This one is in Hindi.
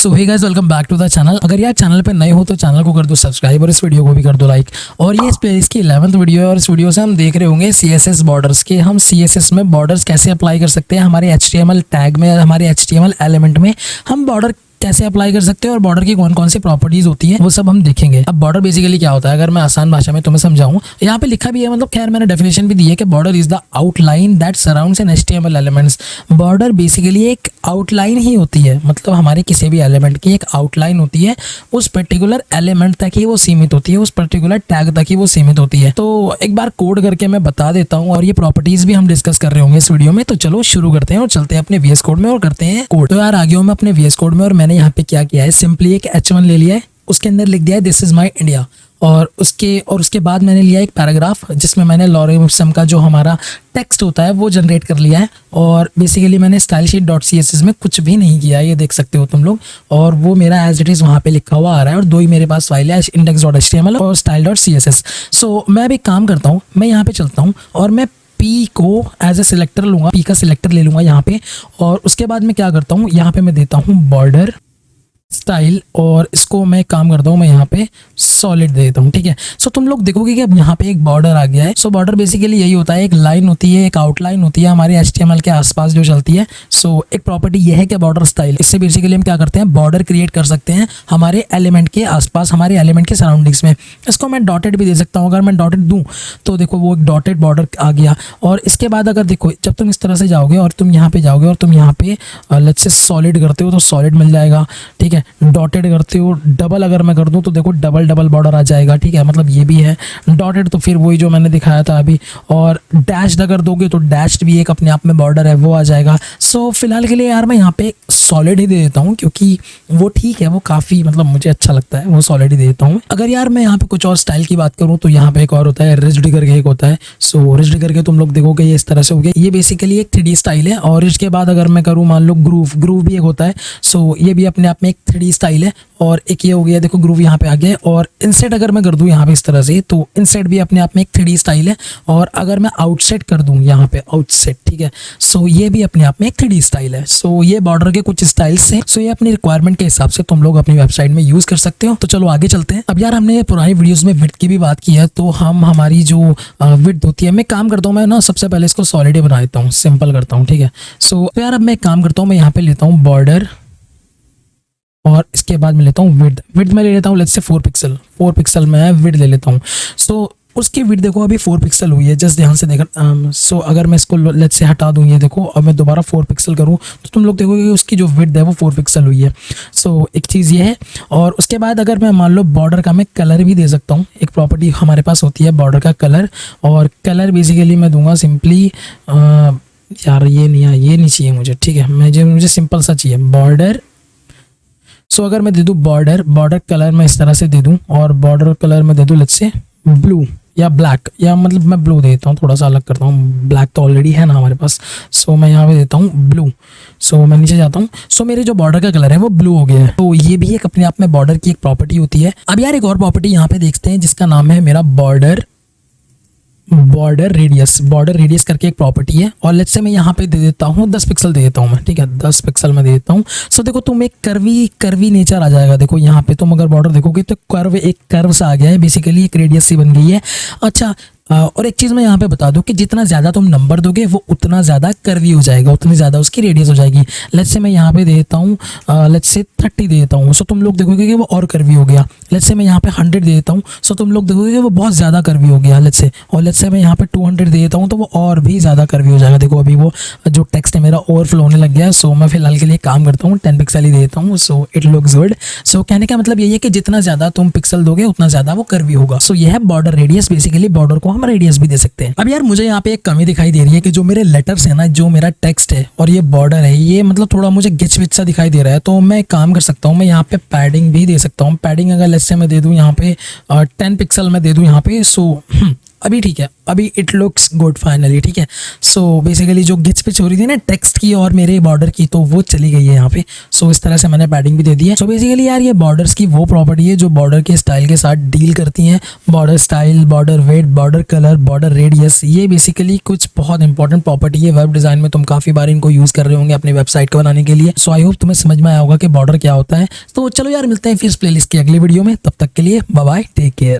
So hey guys, welcome back to the channel. अगर यार चैनल पे नए हो तो चैनल को कर दो सब्सक्राइब और इस वीडियो को भी कर दो लाइक। और ये इसकी 11th वीडियो है और इस वीडियो से हम देख रहे होंगे CSS बॉर्डर्स के। हम CSS में बॉर्डर्स कैसे अप्लाई कर सकते हैं, हमारे HTML टैग में, हमारे HTML एलिमेंट में हम बॉर्डर कैसे अप्लाई कर सकते हैं और बॉर्डर की कौन कौन सी प्रॉपर्टीज होती हैं वो सब हम देखेंगे। अब बॉर्डर बेसिकली क्या होता है, अगर मैं आसान भाषा में तुम्हें समझाऊं, यहाँ पे लिखा भी है, मतलब खैर मैंने डेफिनेशन भी दी है कि border is the outline that surrounds an HTML elements. Border basically एक आउटलाइन ही होती है, मतलब हमारे किसी भी एलिमेंट की एक आउटलाइन होती है, उस पर्टिकुलर एलिमेंट तक ही वो सीमित होती है, उस पर्टिकुलर टैग तक ही वो सीमित होती है। तो एक बार कोड करके मैं बता देता हूँ और ये प्रॉपर्टीज भी हम डिस्कस कर रहे होंगे इस वीडियो में। तो चलो शुरू करते हैं और चलते हैं अपने VS कोड में और करते हैं कोड। तो यार आ गया हूं मैं अपने VS कोड में और मैंने यहाँ पे क्या किया है, सिंपली एक H1 ले लिया है, उसके अंदर लिख दिया है दिस इज माई इंडिया। और उसके बाद मैंने लिया एक पैराग्राफ जिसमें मैंने लॉरेम इप्सम का जो हमारा टेक्स्ट होता है वो जनरेट कर लिया है। और बेसिकली मैंने stylesheet.css में कुछ भी नहीं किया है, ये देख सकते हो तुम लोग। और वो मेरा एज इट इज़ वहाँ पे लिखा हुआ आ रहा है और दो ही मेरे पास फाइल है, index.html और style.css। सो मैं अभी काम करता हूँ, मैं यहाँ पे चलता हूँ और मैं P को एज ए सिलेक्टर लूँगा, P का सिलेक्टर ले लूँगा यहाँ पे। और उसके बाद मैं क्या करता हूँ, यहाँ पे मैं देता हूँ बॉर्डर स्टाइल और इसको मैं काम करता हूँ, मैं यहाँ पे सॉलिड दे देता हूँ। ठीक है, सो तुम लोग देखोगे कि अब यहाँ पे एक बॉर्डर आ गया है। सो बॉर्डर बेसिकली यही होता है, एक लाइन होती है, एक आउटलाइन होती है हमारे HTML के आसपास जो चलती है। सो एक प्रॉपर्टी ये है कि बॉर्डर स्टाइल, इससे बेसिकली हम क्या करते हैं, बॉर्डर क्रिएट कर सकते हैं हमारे एलिमेंट के आसपास, हमारे एलिमेंट के सराउंडिंग्स में। इसको मैं डॉटेड भी दे सकता हूँ, अगर मैं डॉटेड दूँ तो देखो वो एक डॉटेड बॉर्डर आ गया। और इसके बाद अगर देखो, जब तुम इस तरह से जाओगे और तुम यहाँ पे जाओगे और तुम यहाँ पे लेट्स से सॉलिड करते हो तो सॉलिड मिल जाएगा। ठीक है, डॉटेड करते हो, डबल अगर मैं कर दूं तो देखो डबल बॉर्डर आ जाएगा। ठीक है, मतलब ये भी है डॉटेड, तो फिर वही जो मैंने दिखाया था अभी। और डैश्ड अगर दोगे तो डैश्ड भी एक अपने आप में बॉर्डर है, वो आ जाएगा। सो फिलहाल के लिए यार मैं यहाँ पे सॉलिड ही दे देता हूँ क्योंकि वो ठीक है, वो काफ़ी मतलब मुझे अच्छा लगता है, वो सॉलिड ही दे देता हूँ। अगर यार मैं यहाँ पे कुछ और स्टाइल की बात करूँ तो यहाँ पे एक और होता है रिज्ड करके एक होता है। सो रिज्ड करके तुम लोग देखोगे ये इस तरह से हो गया, ये बेसिकली एक 3D स्टाइल है। और इसके बाद अगर मैं करूँ मान लो ग्रूव भी एक होता है। सो ये भी अपने आप में एक 3D स्टाइल है। और एक ये हो गया, देखो ग्रूव यहाँ पे आ गया है। और इनसेट अगर मैं कर दूँ यहाँ पे इस तरह से, तो इनसेट भी अपने आप में एक 3D स्टाइल है। और अगर मैं आउटसेट कर दूँ यहाँ पे आउटसेट, ठीक है, सो ये भी अपने आप में एक 3D स्टाइल है। सो ये बॉर्डर के कुछ स्टाइल्स हैं। सो ये अपनी रिक्वायरमेंट के हिसाब से तुम लोग अपनी वेबसाइट में यूज कर सकते हो। तो चलो आगे चलते हैं। अब यार हमने पुरानी वीडियोस में विड्थ की भी बात की है, तो हम हमारी जो विड्थ होती है, मैं काम करता हूँ, मैं ना सबसे पहले इसको सॉलिड ही बना देता हूँ, सिंपल करता हूँ। ठीक है, सो यार अब मैं काम करता हूँ, मैं यहाँ पे लेता हूँ बॉर्डर और इसके बाद मैं लेता हूँ विड्थ में ले लेता हूँ लेट्स से 4 पिक्सल मैं विड्थ ले लेता हूँ। सो उसकी विड्थ देखो अभी 4 पिक्सल हुई है, जस्ट ध्यान से देखना। सो अगर मैं इसको लेट्स से हटा दूँ, ये देखो अब मैं दोबारा 4 पिक्सल करूँ तो तुम लोग देखोगे कि उसकी जो विड्थ है वो 4 पिक्सल हुई है। सो एक चीज़ ये है। और उसके बाद अगर मैं मान लो बॉर्डर का मैं कलर भी दे सकता हूँ, एक प्रॉपर्टी हमारे पास होती है बॉर्डर का कलर। और कलर बेसिकली मैं दूंगा सिंपली, यार ये नहीं चाहिए मुझे। ठीक है, मुझे सिंपल सा चाहिए बॉर्डर। सो अगर मैं दे दूँ बॉर्डर कलर मैं इस तरह से दे दूँ और बॉर्डर कलर मैं दे दूँ लेट्स से ब्लू या ब्लैक, या मतलब मैं ब्लू देता हूँ, थोड़ा सा अलग करता हूँ, ब्लैक तो ऑलरेडी है ना हमारे पास। सो मैं यहाँ पे देता हूँ ब्लू। सो मैं नीचे जाता हूँ, सो मेरे जो बॉर्डर का कलर है वो ब्लू हो गया है। तो ये भी एक अपने आप में बॉर्डर की एक प्रॉपर्टी होती है। अब यार एक और प्रॉपर्टी यहाँ पे देखते हैं जिसका नाम है मेरा बॉर्डर रेडियस करके एक प्रॉपर्टी है। और लेट्स से मैं यहाँ पे दे देता हूँ 10 पिक्सल दे देता हूँ मैं। ठीक है, 10 पिक्सल में दे देता हूँ। सो देखो तुम एक कर्वी नेचर आ जाएगा। देखो यहाँ पे तुम अगर बॉर्डर देखोगे तो एक कर्व सा आ गया है, बेसिकली एक रेडियस सी बन गई है। अच्छा, और एक चीज़ मैं यहाँ पे बता दूँ कि जितना ज़्यादा तुम नंबर दोगे वो उतना ज़्यादा कर्वी हो जाएगा, उतनी ज़्यादा उसकी रेडियस हो जाएगी। लेट्स से मैं यहाँ पे दे देता हूँ लेट्स से 30 दे देता हूँ। सो तुम लोग देखोगे कि वो और कर्वी हो गया। लेट्स से मैं यहाँ पे 100 दे देता हूँ, सो तुम लोग देखोगे कि वो बहुत ज़्यादा कर्वी हो गया लेट्स से। और लेट्स से मैं यहाँ पे 200 दे देता हूँ तो वो और भी ज़्यादा कर्वी हो जाएगा। देखो अभी वो जो टेक्स्ट है मेरा ओवरफ्लो होने लग गया है। सो मैं फिलहाल के लिए काम करता हूँ 10 पिक्सल ही दे देता हूँ। So it looks good. So कहने का मतलब यही है कि जितना ज़्यादा तुम पिक्सल दोगे उतना ज़्यादा वो कर्वी होगा। सो यह है बॉर्डर रेडियस, बेसिकली बॉर्डर को हम रेडियस भी दे सकते हैं। अब यार मुझे यहाँ पे एक कमी दिखाई दे रही है कि जो मेरे लेटर्स है ना, जो मेरा टेक्स्ट है और ये बॉर्डर है, ये मतलब थोड़ा मुझे गिच विच सा दिखाई दे रहा है। तो मैं काम कर सकता हूँ, मैं यहाँ पे पैडिंग भी दे सकता हूँ। पैडिंग अगर लेट्स से मैं दे दूँ यहाँ पे 10 पिक्सल में दे दूँ यहाँ पे। सो अभी ठीक है, अभी इट लुक्स गुड फाइनली, ठीक है। सो बेसिकली जो गिच पिच हो रही थी ना टेक्स्ट की और मेरे बॉर्डर की, तो वो चली गई है यहाँ पे। सो इस तरह से मैंने पैडिंग भी दे दी है। सो बेसिकली यार ये बॉर्डर्स की वो प्रॉपर्टी है जो बॉर्डर के स्टाइल के साथ डील करती हैं। Border style, border weight, border colour, border radius, ये बेसिकली कुछ बहुत इंपॉर्टेंट प्रॉपर्टी है वेब डिजाइन में। तुम काफी बार इनको यूज कर रहे होंगे अपनी वेबसाइट को बनाने के लिए। सो आई होप तुम्हें समझ में आया होगा कि बॉर्डर क्या होता है। तो चलो यार मिलते हैं फिर इस प्लेलिस्ट की अगली वीडियो में, तब तक के लिए बाय बाय, टेक केयर।